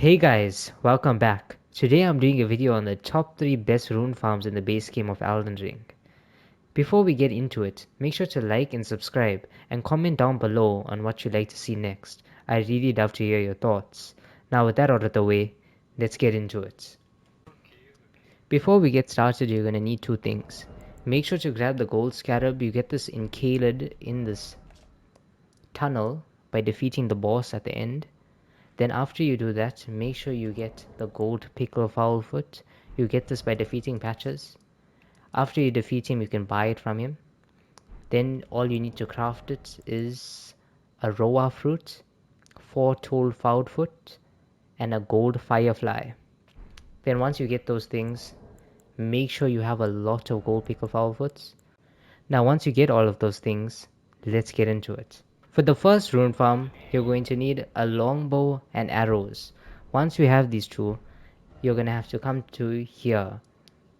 Hey guys, welcome back. Today I'm doing a video on the top 3 best rune farms in the base game of Elden Ring. Before we get into it, make sure to like and subscribe and comment down below on what you'd like to see next. I really love to hear your thoughts. Now with that out of the way, let's get into it. Before we get started, you're going to need two things. Make sure to grab the gold scarab. You get this encaled in this tunnel by defeating the boss at the end. Then after you do that, make sure you get the gold pickle foulfoot. You get this by defeating Patches. After you defeat him, you can buy it from him. Then all you need to craft it is a roa fruit, 4 toll foulfoot, and a gold firefly. Then once you get those things, make sure you have a lot of gold pickle foulfoots. Now once you get all of those things, let's get into it. For the first rune farm, you're going to need a longbow and arrows. Once you have these two, you're going to have to come to here,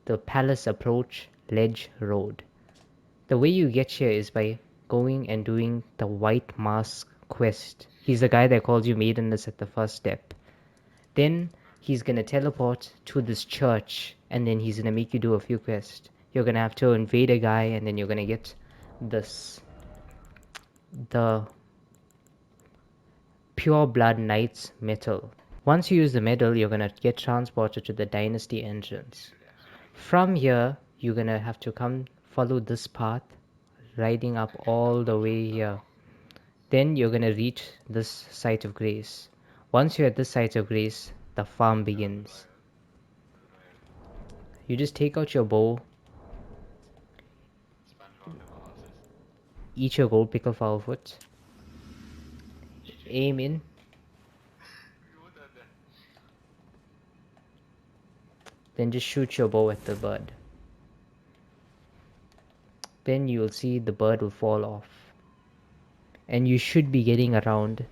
the Palace Approach Ledge Road. The way you get here is by going and doing the White Mask quest. He's the guy that calls you Maidenless at the first step. Then he's going to teleport to this church, and then he's going to make you do a few quests. You're going to have to invade a guy, and then you're going to get the Pure Blood Knight's medal. Once you use the medal, you're gonna get transported to the Dynasty entrance. From here, you're gonna have to come follow this path, riding up all the way here. Then you're gonna reach this site of grace. Once you're at this site of grace, the farm begins. You just take out your bow, eat your gold pickle foulfoot, aim in, then just shoot your bow at the bird. Then you'll see the bird will fall off. And you should be getting around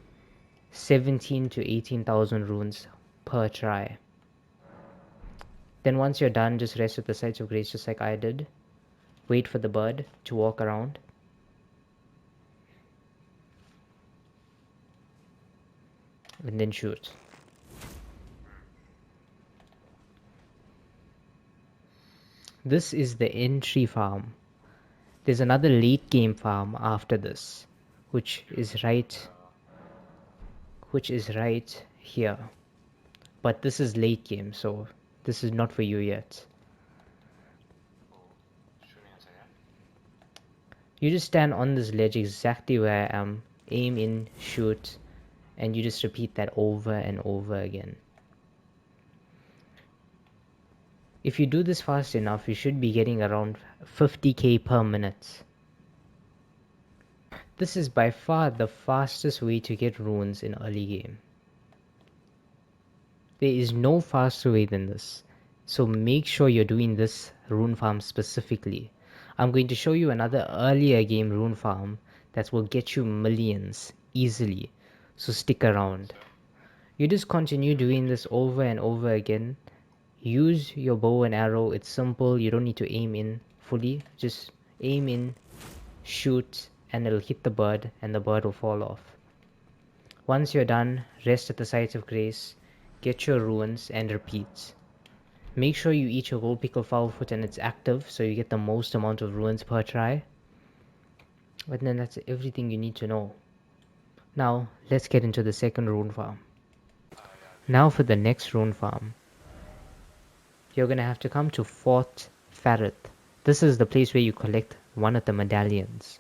17 to 18,000 runes per try. Then once you're done, just rest at the sites of grace just like I did. Wait for the bird to walk around. And then shoot. This is the entry farm. There's another late game farm after this, which is right here. But this is late game, so this is not for you yet. You just stand on this ledge exactly where I am, aim in, shoot, and you just repeat that over and over again. If you do this fast enough, you should be getting around 50k per minute. This is by far the fastest way to get runes in early game. There is no faster way than this, so make sure you're doing this rune farm specifically. I'm going to show you another earlier game rune farm that will get you millions easily, so stick around. You just continue doing this over and over again. Use your bow and arrow. It's simple. You don't need to aim in fully. Just aim in, shoot, and it'll hit the bird, and the bird will fall off. Once you're done, rest at the sites of grace, get your runes, and repeat. Make sure you eat your gold pickle foulfoot and it's active, so you get the most amount of runes per try. But then that's everything you need to know. Now, let's get into the second rune farm. Now for the next rune farm. You're gonna have to come to Fort Farith. This is the place where you collect one of the medallions.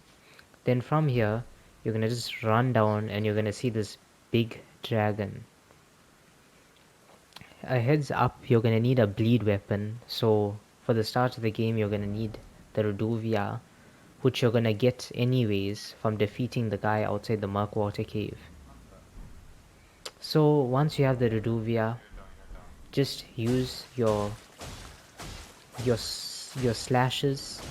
Then from here, you're gonna just run down and you're gonna see this big dragon. A heads up, you're gonna need a bleed weapon. So for the start of the game, you're gonna need the Reduvia, which you're gonna get anyways from defeating the guy outside the Murkwater cave. So once you have the Reduvia, just use your slashes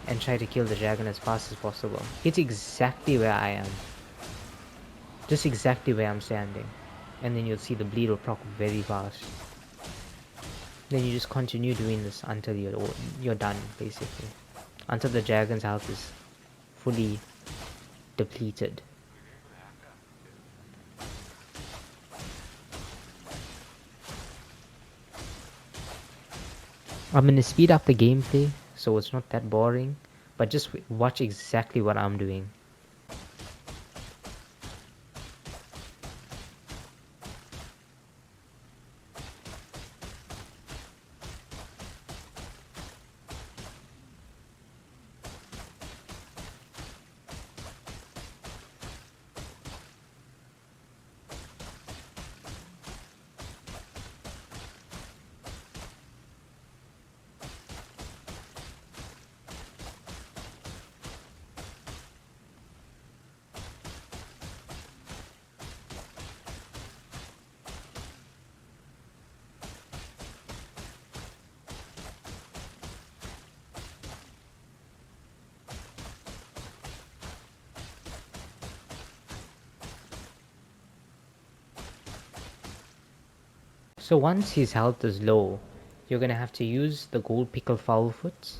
and try to kill the dragon as fast as possible. Hit exactly where I am. Just exactly where I'm standing. And then you'll see the bleed will proc very fast. Then you just continue doing this until you're done, basically. Until the dragon's health is fully depleted. I'm gonna speed up the gameplay so it's not that boring, but just watch exactly what I'm doing. So once his health is low, you're gonna have to use the gold pickle foulfoot.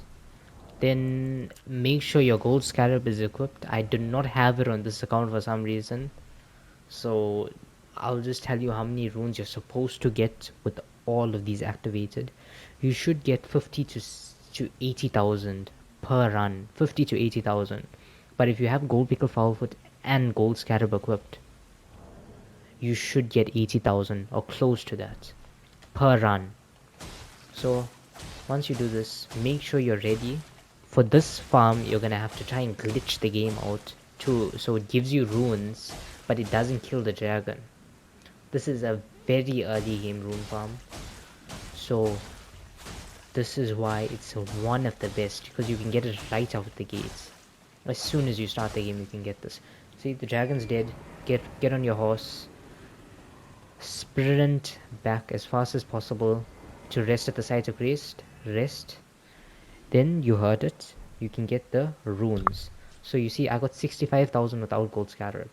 Then make sure your gold scarab is equipped. I do not have it on this account for some reason, so I'll just tell you how many runes you're supposed to get with all of these activated. You should get 50 to 80,000 per run. 50 to 80,000. But if you have gold pickle foulfoot and gold scarab equipped, you should get 80,000 or close to that per run. So once you do this, make sure you're ready. For this farm, you're gonna have to try and glitch the game out too, so it gives you runes, but it doesn't kill the dragon. This is a very early game rune farm, so this is why it's one of the best, because you can get it right out of the gates. As soon as you start the game, you can get this. See, the dragon's dead. Get on your horse, sprint back as fast as possible to rest at the site of rest. Then you heard it, you can get the runes. So you see I got 65,000 without gold scatter.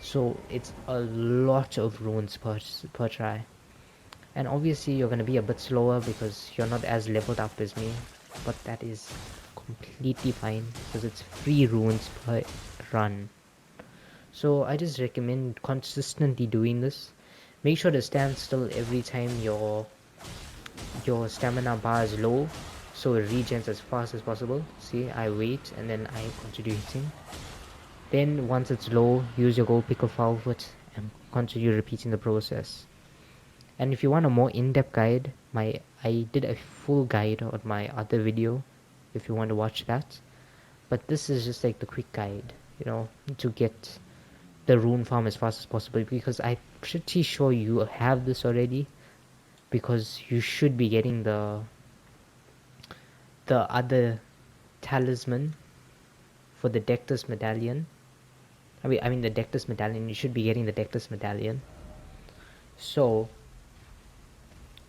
So it's a lot of runes per try. And obviously you're gonna be a bit slower because you're not as leveled up as me, but that is completely fine because it's free runes per run. So I just recommend consistently doing this. Make sure to stand still every time your stamina bar is low, so it regens as fast as possible. See, I wait and then I continue hitting. Then once it's low, use your gold pickle foulfoot and continue repeating the process. And if you want a more in-depth guide, I did a full guide on my other video if you want to watch that. But this is just like the quick guide, to get the rune farm as fast as possible, because I'm pretty sure you have this already, because you should be getting the other talisman for the Dectus medallion. I mean the Dectus medallion. You should be getting the Dectus medallion. So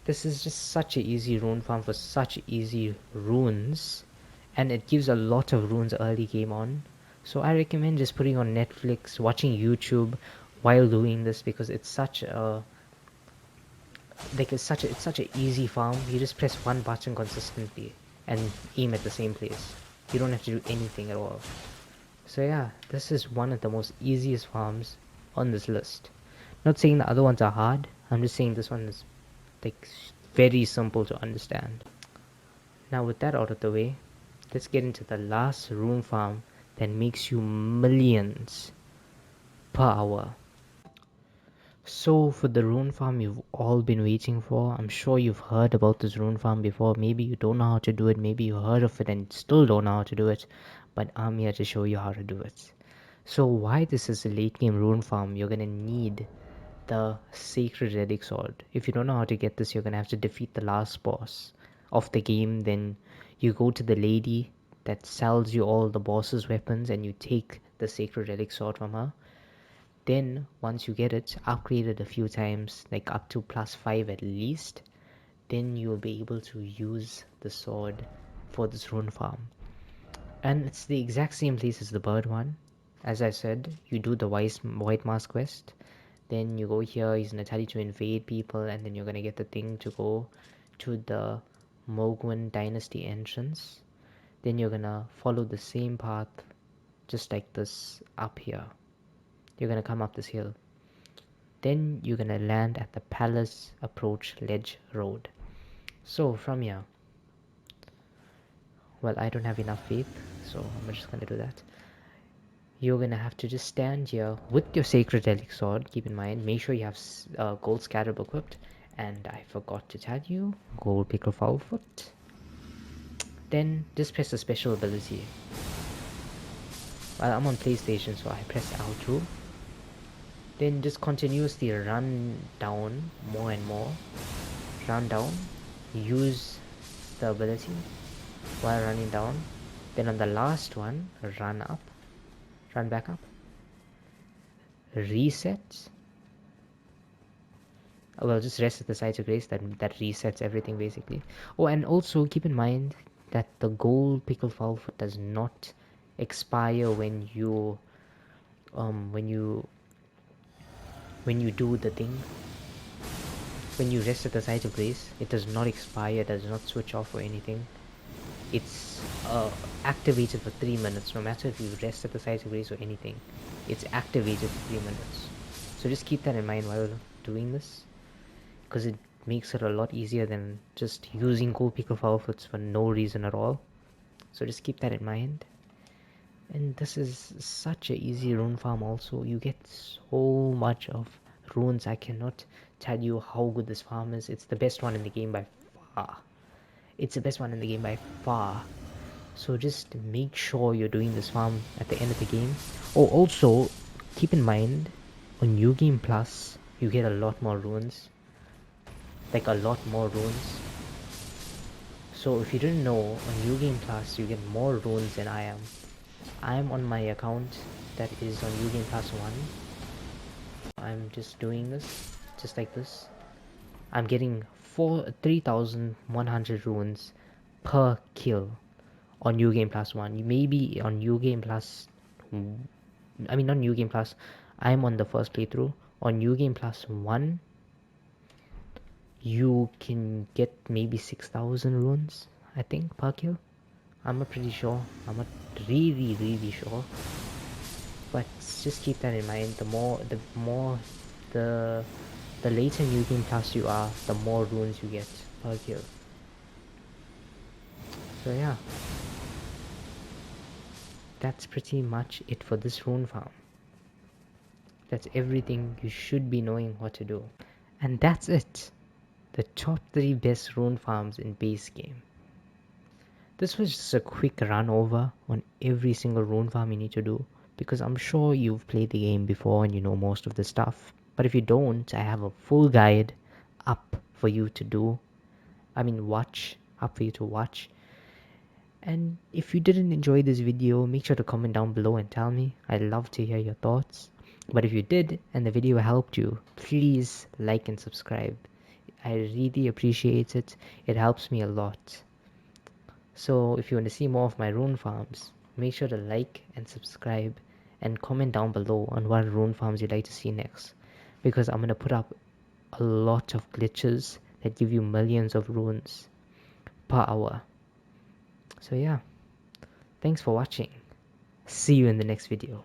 this is just such an easy rune farm for such easy runes, and it gives a lot of runes early game on. So I recommend just putting on Netflix, watching YouTube while doing this, because it's such a it's such an easy farm. You just press one button consistently and aim at the same place. You don't have to do anything at all. So yeah, this is one of the most easiest farms on this list. Not saying the other ones are hard, I'm just saying this one is like very simple to understand. Now with that out of the way, let's get into the last rune farm that makes you millions per hour. So for the rune farm you've all been waiting for, I'm sure you've heard about this rune farm before. Maybe you don't know how to do it, maybe you heard of it and still don't know how to do it, but I'm here to show you how to do it. So why this is a late game rune farm, you're gonna need the sacred relic sword. If you don't know how to get this, you're gonna have to defeat the last boss of the game. Then you go to the lady that sells you all the boss's weapons and you take the sacred relic sword from her. Then once you get it, upgrade it a few times, like up to +5 at least, then you'll be able to use the sword for this rune farm. And it's the exact same place as the bird one. As I said, you do the white mask quest, then you go here, he's gonna tell you to invade people, and then you're gonna get the thing to go to the Mogwin Dynasty entrance. Then you're gonna follow the same path, just like this, up here. You're gonna come up this hill. Then you're gonna land at the Palace Approach Ledge Road. So from here, Well, I don't have enough faith, so I'm just gonna do that. You're gonna have to just stand here with your sacred relic sword. Keep in mind, make sure you have gold scarab equipped. And I forgot to tell you, gold pickle foot. Then just press a special ability. Well, I'm on PlayStation, so I press L2. Then just continuously run down more and more. Run down. Use the ability while running down. Then on the last one, run up. Run back up. Reset. Well, just rest at the sides of grace. That resets everything basically. Oh, and also keep in mind that the gold pickle foot does not expire when you when you do the thing. When you rest at the sides of grace, it does not expire, does not switch off or anything. It's activated for 3 minutes, no matter if you rest at the sides of grace or anything. It's activated for 3 minutes. So just keep that in mind while doing this, because it makes it a lot easier than just using gold pickle foots for no reason at all. So just keep that in mind. And this is such a easy rune farm also. You get so much of runes. I cannot tell you how good this farm is. It's the best one in the game by far. It's the best one in the game by far. So just make sure you're doing this farm at the end of the game. Oh, also keep in mind, on New Game Plus you get a lot more runes. Like a lot more runes. So if you didn't know, on New Game Plus you get more runes than I am. I'm on my account that is on New Game Plus 1. I'm just doing this, just like this. I'm getting 3,100 runes per kill on New Game Plus 1. Maybe on New Game Plus, I mean not New Game Plus, I'm on the first playthrough. On New Game Plus 1, you can get maybe 6,000 runes, I think, per kill. I'm not pretty sure. I'm not really sure. But just keep that in mind. The later New Game Plus you are, the more runes you get per kill. So yeah, that's pretty much it for this rune farm. That's everything you should be knowing what to do. And that's it. The top 3 best rune farms in base game. This was just a quick run over on every single rune farm you need to do, because I'm sure you've played the game before and you know most of the stuff. But if you don't, I have a full guide up for you to do. Watch. Up for you to watch. And if you didn't enjoy this video, make sure to comment down below and tell me. I'd love to hear your thoughts. But if you did and the video helped you, please like and subscribe. I really appreciate it. It helps me a lot. So if you want to see more of my rune farms, make sure to like and subscribe and comment down below on what rune farms you'd like to see next, because I'm going to put up a lot of glitches that give you millions of runes per hour. So yeah, thanks for watching. See you in the next video.